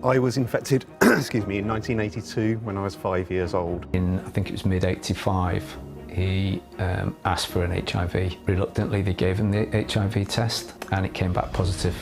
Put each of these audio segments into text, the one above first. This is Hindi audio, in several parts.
I was infected, excuse me, in 1982 when I was 5 years old. In, I think it was mid-85, he asked for an HIV. Reluctantly, they gave him the HIV test and it came back positive.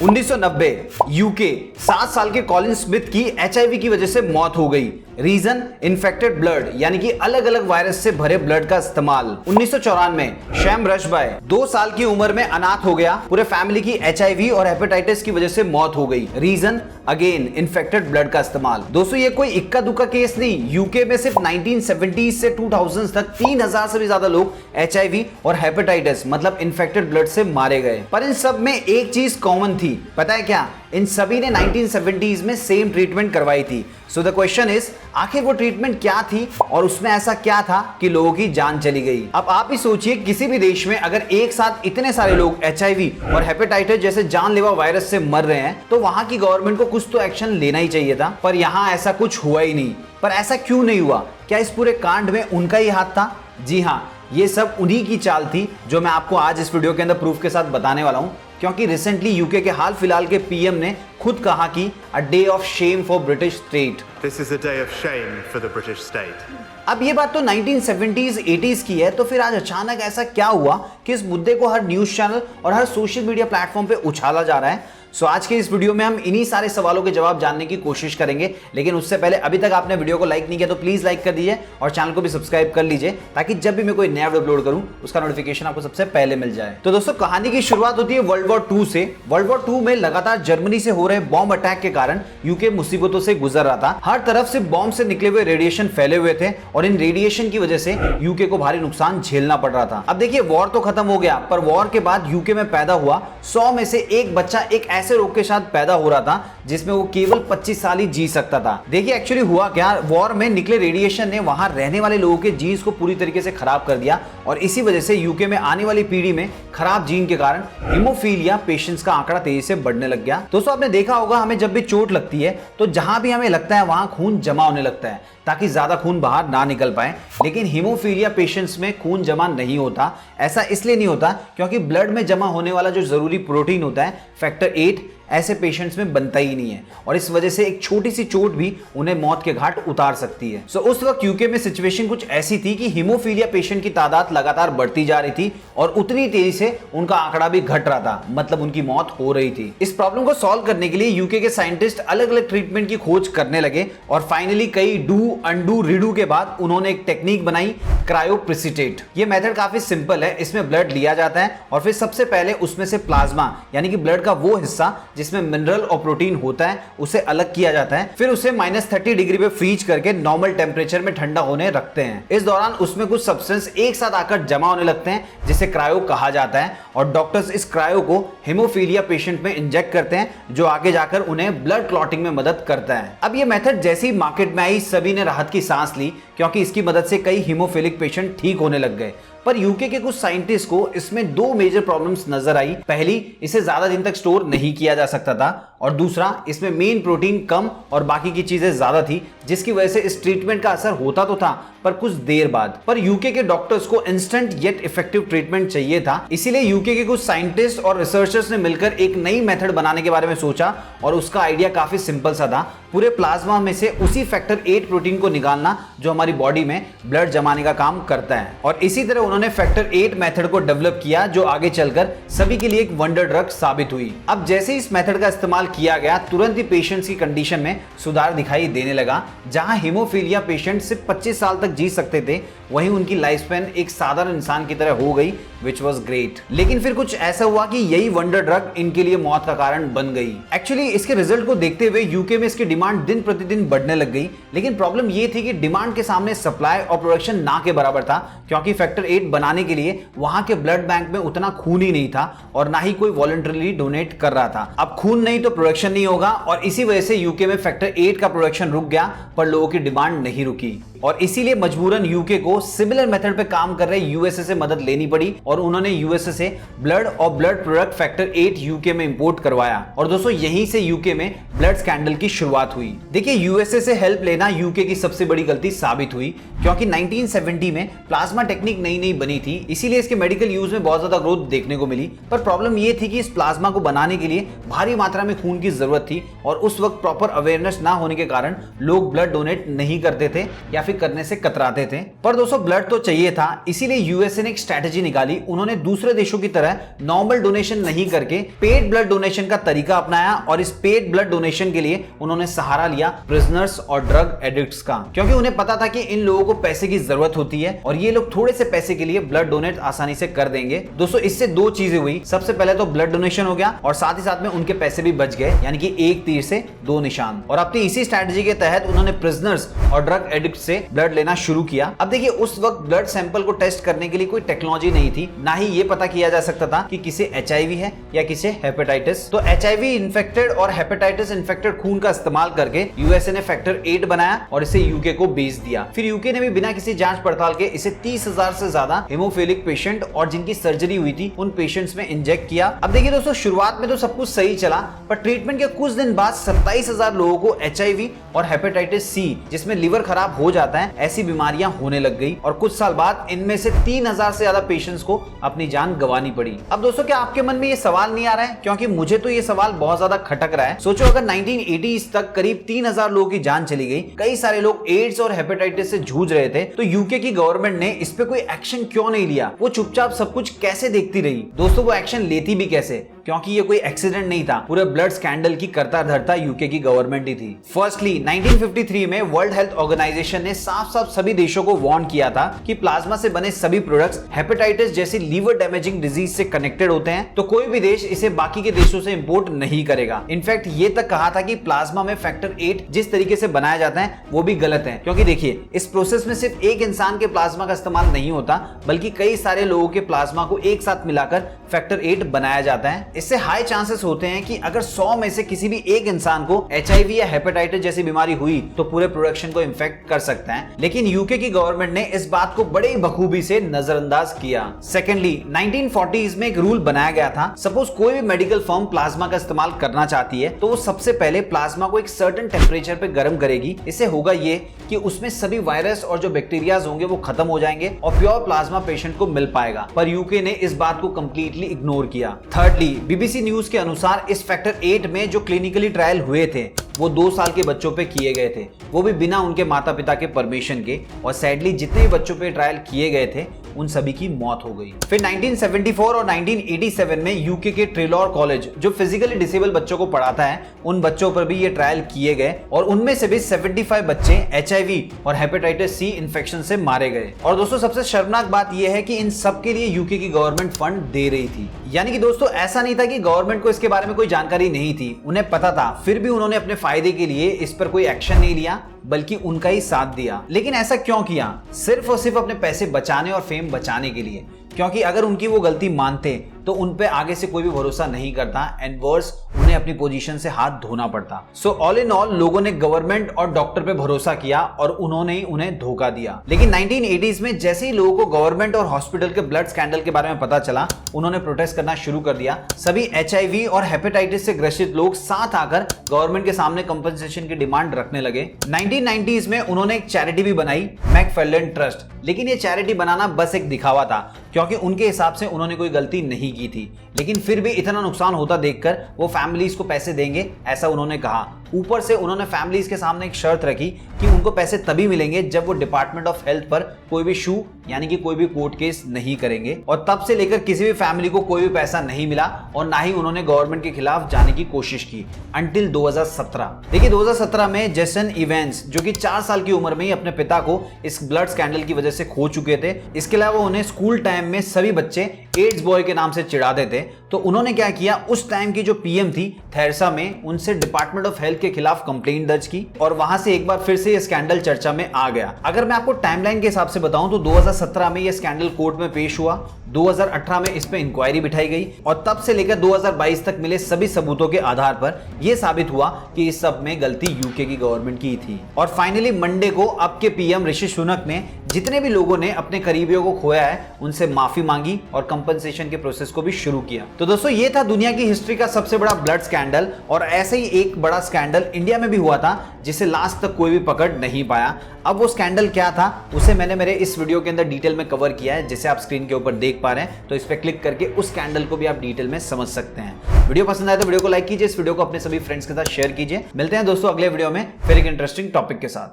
1990 UK 7 साल के कॉलिन स्मिथ की एचआईवी की वजह से मौत हो गई। रीजन इन्फेक्टेड ब्लड, यानी कि अलग अलग वायरस से भरे ब्लड का इस्तेमाल। 1994 में शैम रशबाय 2 साल की उम्र में अनाथ हो गया। पूरे फैमिली की एचआईवी और हेपेटाइटिस की वजह से मौत हो गई। रीजन अगेन इन्फेक्टेड ब्लड का इस्तेमाल। दोस्तों ये कोई इक्का दुक्का केस नहीं, यूके में सिर्फ 1970s से 2000s तक 3000 से भी ज्यादा लोग एचआईवी और हेपेटाइटिस मतलब इन्फेक्टेड ब्लड से मारे गए। पर इन सब में एक चीज कॉमन थी, पता है क्या? इन सभी ने 1970s में सेम ट्रीटमेंट करवाई थी। सो द क्वेश्चन इज, आखिर वो ट्रीटमेंट क्या थी और उसमें ऐसा क्या था कि लोगों की जान चली गई? अब आप ही सोचिए, किसी भी देश में अगर एक साथ इतने सारे लोग एचआईवी और हेपेटाइटिस जैसे जानलेवा वायरस से मर रहे हैं तो वहां की गवर्नमेंट को कुछ तो एक्शन लेना ही चाहिए था, पर यहां ऐसा कुछ हुआ ही नहीं। पर ऐसा क्यों नहीं हुआ? क्या इस पूरे कांड में उनका ही हाथ था? जी हाँ, ये सब उन्हीं की चाल थी जो मैं आपको आज इस वीडियो के अंदर प्रूफ के साथ बताने वाला हूं। क्योंकि रिसेंटली यूके के हाल फिलहाल के पीएम ने खुद कहा कि a day of shame for British state. This is a day of shame for the British state. अब ये बात तो 1970s 80s की है, तो फिर आज अचानक ऐसा क्या हुआ कि इस मुद्दे को हर न्यूज चैनल और हर सोशल मीडिया प्लेटफॉर्म पे उछाला जा रहा है? सो आज के इस वीडियो में हम इन्हीं सारे सवालों के जवाब जानने की कोशिश करेंगे। लेकिन उससे पहले अभी तक आपने वीडियो को लाइक नहीं किया तो प्लीज लाइक कर दीजिए और चैनल को भी सब्सक्राइब कर लीजिए, ताकि जब भी मैं कोई नया वीडियो अपलोड करूं उसका नोटिफिकेशन आपको सबसे पहले मिल जाए। तो दोस्तों कहानी की शुरुआत होती है वर्ल्ड वॉर 2 से। वर्ल्ड वॉर 2 में लगातार जर्मनी से हो रहे बॉम्ब अटैक के कारण यूके मुसीबतों से गुजर रहा था। हर तरफ से बॉम्ब से निकले हुए रेडिएशन फैले हुए थे और इन रेडिएशन की वजह से यूके को भारी नुकसान झेलना पड़ रहा था। अब देखिए, वॉर तो खत्म हो गया, पर वॉर के बाद यूके में पैदा हुआ 100 में से एक बच्चा एक ऐसे रोग के साथ पैदा हो रहा था जिसमें वो केवल 25 साल ही जी सकता था। देखिए एक्चुअली हुआ क्या, वॉर में निकले रेडिएशन ने वहां रहने वाले लोगों के जीन्स को पूरी तरीके से खराब कर दिया और इसी वजह से यूके में आने वाली पीढ़ी में खराब जीन के कारण हीमोफीलिया पेशेंट्स का आंकड़ा तेजी से बढ़ने लग गया। दोस्तों आपने देखा होगा, हमें जब भी चोट लगती है तो जहां भी हमें लगता है वहां खून जमा होने लगता है ताकि ज्यादा खून बाहर ना निकल पाए। लेकिन हीमोफीलिया पेशेंट्स में खून जमा नहीं होता। ऐसा इसलिए नहीं होता क्योंकि ब्लड में जमा होने वाला जो जरूरी प्रोटीन होता है फैक्टर 8 ऐसे पेशेंट्स में बनता ही नहीं है और इस वजह से एक छोटी सी चोट भी उन्हें मौत के घाट उतार सकती है। सो उस वक्त यूके में सिचुएशन कुछ ऐसी थी कि हीमोफीलिया पेशेंट की तादाद लगातार बढ़ती जा रही थी और उतनी तेजी से उनका आंकड़ा भी घट रहा था, मतलब उनकी मौत हो रही थी। इस प्रॉब्लम को सॉल्व करने के लिए यूके के साइंटिस्ट अलग अलग ट्रीटमेंट की खोज करने लगे और फाइनली कई डू अंडू रिडू के बाद उन्होंने एक टेक्निक बनाई, क्रायोप्रेसिटेट। ये मेथड काफी सिंपल है। इसमें ब्लड लिया जाता है और फिर सबसे पहले उसमें से प्लाज्मा यानी कि ब्लड का वो हिस्सा जिसमें मिनरल और प्रोटीन होता है उसे अलग किया जाता है। फिर उसे -30 डिग्री पे फ्रीज करके नॉर्मल टेम्परेचर में ठंडा होने रखते हैं। इस दौरान उसमें कुछ सब्सटेंस एक साथ आकर जमा होने लगते हैं जिसे क्रायो कहा जाता है और डॉक्टर्स इस क्रायो को हीमोफीलिया पेशेंट में इंजेक्ट करते हैं जो आगे जाकर उन्हें ब्लड क्लॉटिंग में मदद करता है। अब ये मेथड जैसे ही मार्केट में आई सभी ने राहत की सांस ली क्योंकि इसकी मदद से कई हीमोफिलिक पेशेंट ठीक होने लग गए। पर यूके के कुछ साइंटिस्ट को इसमें 2 मेजर प्रॉब्लम्स नजर आई। पहली, इसे ज्यादा दिन तक स्टोर नहीं किया जा सकता था और दूसरा, इसमें मेन प्रोटीन कम और बाकी की चीजें ज्यादा थी जिसकी वजह से इस ट्रीटमेंट का असर होता तो था पर कुछ देर बाद। पर यूके के डॉक्टर्स को इंस्टेंट येट इफेक्टिव ट्रीटमेंट चाहिए था, इसीलिए यूके के कुछ साइंटिस्ट और रिसर्चर्स ने मिलकर एक नई मेथड बनाने के बारे में सोचा और उसका आइडिया काफी सिंपल सा था। पूरे प्लाज्मा में से उसी फैक्टर 8 प्रोटीन को निकालना जो हमारी बॉडी में ब्लड जमाने का काम करता है और इसी तरह उन्होंने फैक्टर 8 मेथड को डेवलप किया जो आगे चलकर सभी के लिए एक वंडर ड्रग साबित हुई। अब जैसे इस मेथड का इस्तेमाल किया गया तुरंत ही पेशेंट्स की कंडीशन में सुधार दिखाई देने लगा। जहां हीमोफीलिया पेशेंट सिर्फ 25 साल तक जी सकते थे वहीं उनकी लाइफ स्पैन एक साधारण इंसान की तरह हो गई, विच वॉज ग्रेट। लेकिन फिर कुछ ऐसा हुआ कि यही वंडर ड्रग इनके लिए मौत का कारण बन गई। एक्चुअली इसके रिजल्ट को देखते हुए यूके में इसकी डिमांड दिन प्रतिदिन बढ़ने लग गई, लेकिन प्रॉब्लम ये थी कि डिमांड के सामने सप्लाई और प्रोडक्शन ना के बराबर था क्योंकि फैक्टर 8 बनाने के लिए वहां के ब्लड बैंक में उतना खून ही नहीं था और ना ही कोई वॉलंटरीली डोनेट कर रहा था। अब खून नहीं तो प्रोडक्शन नहीं होगा और इसी वजह से यूके में फैक्टर 8 का प्रोडक्शन रुक गया पर लोगों की डिमांड नहीं रुकी। और इसीलिए मजबूरन यूके को सिमिलर मेथड पे काम कर रहे यूएसए से मदद लेनी पड़ी और उन्होंने यूएसए से ब्लड और ब्लड प्रोडक्ट फैक्टर 8 यूके में इंपोर्ट करवाया। और दोस्तों यहीं से यूके में ब्लड स्कैंडल की शुरुआत हुई। देखिए यूएसए से हेल्प लेना यूके की सबसे बड़ी गलती साबित हुई, क्योंकि 1970 में प्लाज्मा टेक्निक नई नई बनी थी, इसीलिए इसके मेडिकल यूज में बहुत ज्यादा ग्रोथ देखने को मिली। पर प्रॉब्लम यह थी कि इस प्लाज्मा को बनाने के लिए भारी मात्रा में खून की जरूरत थी और उस वक्त प्रॉपर अवेयरनेस ना होने के कारण लोग ब्लड डोनेट नहीं करते थे या फिर करने से कतराते थे। पर दोस्तों ब्लड तो चाहिए था, इसीलिए यूएसए ने एक स्ट्रेटेजी निकाली। उन्होंने दूसरे देशों की तरह नॉर्मल डोनेशन नहीं करके पेड ब्लड डोनेशन का तरीका अपनाया और इस पेड ब्लड डोनेशन के लिए उन्होंने सहारा लिया प्रिजनर्स और ड्रग एडिक्ट्स का, क्योंकि उन्हें पता था कि इन लोगों को पैसे की जरूरत होती है और ये लोग थोड़े से पैसे के लिए ब्लड डोनेट आसानी से कर देंगे। दोस्तों इससे दो चीजें हुई, सबसे पहले तो ब्लड डोनेशन हो गया और साथ ही साथ में उनके पैसे भी बच गए, यानी कि एक तीर से दो निशान। और अपनी इसी स्ट्रेटजी के तहत उन्होंने प्रिजनर्स और ड्रग एडिक्ट से ब्लड लेना शुरू किया। अब देखिए उस वक्त ब्लड सैंपल को टेस्ट करने के लिए कोई टेक्नोलॉजी नहीं थी, ना ही ये पता किया जा सकता था कि किसे एचआईवी है या किसे हेपेटाइटिस। तो एचआईवी इन्फेक्टेड और हेपेटाइटिस इन्फेक्टेड खून का इस्तेमाल करके यूएसए ने फैक्टर 8 बनाया और इसे यूके को बेच दिया। फिर यूके ने भी बिना किसी जांच पड़ताल के इसे 30,000 से ज्यादा हेमोफिलिक पेशेंट और जिनकी सर्जरी हुई थी उन पेशेंट्स में इंजेक्ट किया। अब देखिए दोस्तों शुरुआत में तो सब कुछ सही चला, पर ट्रीटमेंट के कुछ दिन बाद 27,000 लोगों को एचआईवी और हेपेटाइटिस सी, जिसमें लिवर खराब हो जाता है, ऐसी बीमारियां होने लग गई और कुछ साल बाद इनमें से 3,000 से ज्यादा पेशेंट्स को अपनी जान गंवानी पड़ी। अब दोस्तों क्या आपके मन में ये सवाल नहीं आ रहा है? क्योंकि मुझे तो ये सवाल बहुत ज्यादा खटक रहा है। सोचो अगर 1980s तक करीब 3,000 लोगों की जान चली गई, कई सारे लोग एड्स और हेपेटाइटिस से जूझ रहे थे, तो यूके की गवर्नमेंट ने इस पे कोई एक्शन क्यों नहीं लिया? वो चुपचाप सब कुछ कैसे देखती रही? दोस्तों वो एक्शन लेती भी कैसे? क्योंकि ये कोई एक्सीडेंट नहीं था, पूरे ब्लड स्कैंडल की कर्ता धर्ता यूके की गवर्नमेंट ही थी। फर्स्टली 1953 में वर्ल्ड हेल्थ ऑर्गेनाइजेशन ने साफ साफ सभी देशों को वार्न किया था कि प्लाज्मा से बने सभी प्रोडक्ट्स हेपेटाइटिस जैसी लीवर डैमेजिंग डिजीज से कनेक्टेड होते हैं, तो कोई भी देश इसे बाकी के देशों से इंपोर्ट नहीं करेगा। इनफैक्ट ये तक कहा था कि प्लाज्मा में फैक्टर 8 जिस तरीके से बनाया जाता है वो भी गलत है, क्योंकि देखिए इस प्रोसेस में सिर्फ एक इंसान के प्लाज्मा का इस्तेमाल नहीं होता, बल्कि कई सारे लोगों के प्लाज्मा को एक साथ मिलाकर फैक्टर 8 बनाया जाता है। इससे हाई चांसेस होते हैं कि अगर 100 में से किसी भी एक इंसान को एचआईवी या हेपेटाइटिस जैसी बीमारी हुई तो पूरे प्रोडक्शन को इन्फेक्ट कर सकता है। लेकिन यूके की गवर्नमेंट ने इस बात को बड़े बखूबी से नजरअंदाज किया। सेकेंडली 1940s में एक रूल बनाया गया था, सपोज कोई भी मेडिकल फर्म प्लाज्मा का इस्तेमाल करना चाहती है तो वो सबसे पहले प्लाज्मा को एक सर्टेन टेम्परेचर पे गर्म करेगी। इससे होगा ये कि उसमें सभी वायरस और जो बैक्टीरियाज होंगे वो खत्म हो जाएंगे और प्योर प्लाज्मा पेशेंट को मिल पाएगा। पर यूके ने इस बात को कंप्लीटली इग्नोर किया। थर्डली बीबीसी न्यूज के अनुसार इस फैक्टर 8 में जो क्लिनिकली ट्रायल हुए थे वो 2 साल के बच्चों पे किए गए थे, वो भी बिना उनके माता पिता के परमिशन के, और सैडली जितने भी बच्चों पे ट्रायल किए गए थे उन सभी की मौत हो गई। फिर 1974 और 1987 में यूके के ट्रेलॉर कॉलेज जो फिजिकली डिसेबल बच्चों को पढ़ाता है उन बच्चों पर भी ये ट्रायल किए गए और उनमें से भी 75 बच्चे एचआईवी और हेपेटाइटिस सी इन्फेक्शन से मारे गए। और दोस्तों सबसे शर्मनाक बात यह है कि इन सब के लिए यूके की गवर्नमेंट फंड दे रही थी। यानी कि दोस्तों ऐसा नहीं था कि गवर्नमेंट को इसके बारे में कोई जानकारी नहीं थी, उन्हें पता था, फिर भी उन्होंने अपने फायदे के लिए इस पर कोई एक्शन नहीं लिया, बल्कि उनका ही साथ दिया। लेकिन ऐसा क्यों किया? सिर्फ और सिर्फ अपने पैसे बचाने और फेम बचाने के लिए, क्योंकि अगर उनकी वो गलती मानते तो उन पे आगे से कोई भी भरोसा नहीं करता एंड वर्स उन्हें अपनी पोजीशन से हाथ धोना पड़ता। सो ऑल इन ऑल लोगों ने गवर्नमेंट और डॉक्टर पे भरोसा किया और उन्होंने ही उन्हें धोखा दिया। लेकिन 1980s में जैसे ही लोगों को गवर्नमेंट और हॉस्पिटल के ब्लड स्कैंडल के बारे में पता चला, उन्होंने प्रोटेस्ट करना शुरू कर दिया। सभी एचआईवी और हेपेटाइटिस से ग्रसित लोग साथ आकर गवर्नमेंट के सामने कंपनसेशन की डिमांड रखने लगे। 1990s में उन्होंने एक चैरिटी भी बनाई, मैकफार्लेन ट्रस्ट। लेकिन ये चैरिटी बनाना बस एक दिखावा था, क्योंकि उनके हिसाब से उन्होंने कोई गलती नहीं की थी। लेकिन फिर भी इतना नुकसान होता देखकर वो फैमिलीज को पैसे देंगे, ऐसा उन्होंने कहा। ऊपर से उन्होंने फैमिलीज के सामने एक शर्त रखी कि उनको पैसे तभी मिलेंगे जब वो डिपार्टमेंट ऑफ हेल्थ पर कोई भी शू यानी कि कोई भी कोर्ट केस नहीं करेंगे। और तब से लेकर किसी भी फैमिली को कोई भी पैसा नहीं मिला और ना ही उन्होंने गवर्नमेंट के खिलाफ जाने की कोशिश की अंटिल 2017। देखिए 2017 में जेसन इवेंस जो कि 4 साल की उम्र में ही अपने पिता को इस ब्लड स्कैंडल की वजह से खो चुके थे। इसके अलावा उन्हें स्कूल टाइम में सभी बच्चे एड्स बॉय के नाम से चिढ़ाते थे, तो उन्होंने क्या किया, उस टाइम की जो पीएम थी थेरेसा में, उनसे डिपार्टमेंट ऑफ हेल्थ के खिलाफ कंप्लेंट दर्ज की और वहां से एक बार फिर से ये स्कैंडल चर्चा में आ गया। अगर मैं आपको टाइमलाइन के हिसाब से बताऊं तो 2017 में ये स्कैंडल कोर्ट में पेश हुआ, 2018 में इस पे इंक्वायरी बिठाई गई और तब से लेकर 2022 तक मिले सभी सबूतों के आधार पर यह साबित हुआ कि इस सब में गलती यूके की गवर्नमेंट की थी। और फाइनली मंडे को अब के पीएम ऋषि सुनक ने जितने भी लोगों ने अपने करीबियों को खोया है उनसे माफी मांगी और कंपनसेशन के प्रोसेस को भी शुरू किया। तो दोस्तों ये था दुनिया की हिस्ट्री का सबसे बड़ा ब्लड स्कैंडल और ऐसे ही एक बड़ा स्कैंडल इंडिया में भी हुआ था जिसे लास्ट तक कोई भी पकड़ नहीं पाया। अब वो स्कैंडल क्या था उसे मैंने मेरे इस वीडियो के अंदर डिटेल में कवर किया है, जिसे आप स्क्रीन के ऊपर देख पा रहे हैं। तो इस पे क्लिक करके उस स्कैंडल को भी आप डिटेल में समझ सकते हैं। वीडियो पसंद आए तो वीडियो को लाइक कीजिए, इस वीडियो को अपने सभी फ्रेंड्स के साथ शेयर कीजिए। मिलते हैं दोस्तों अगले वीडियो में फिर एक इंटरेस्टिंग टॉपिक के साथ।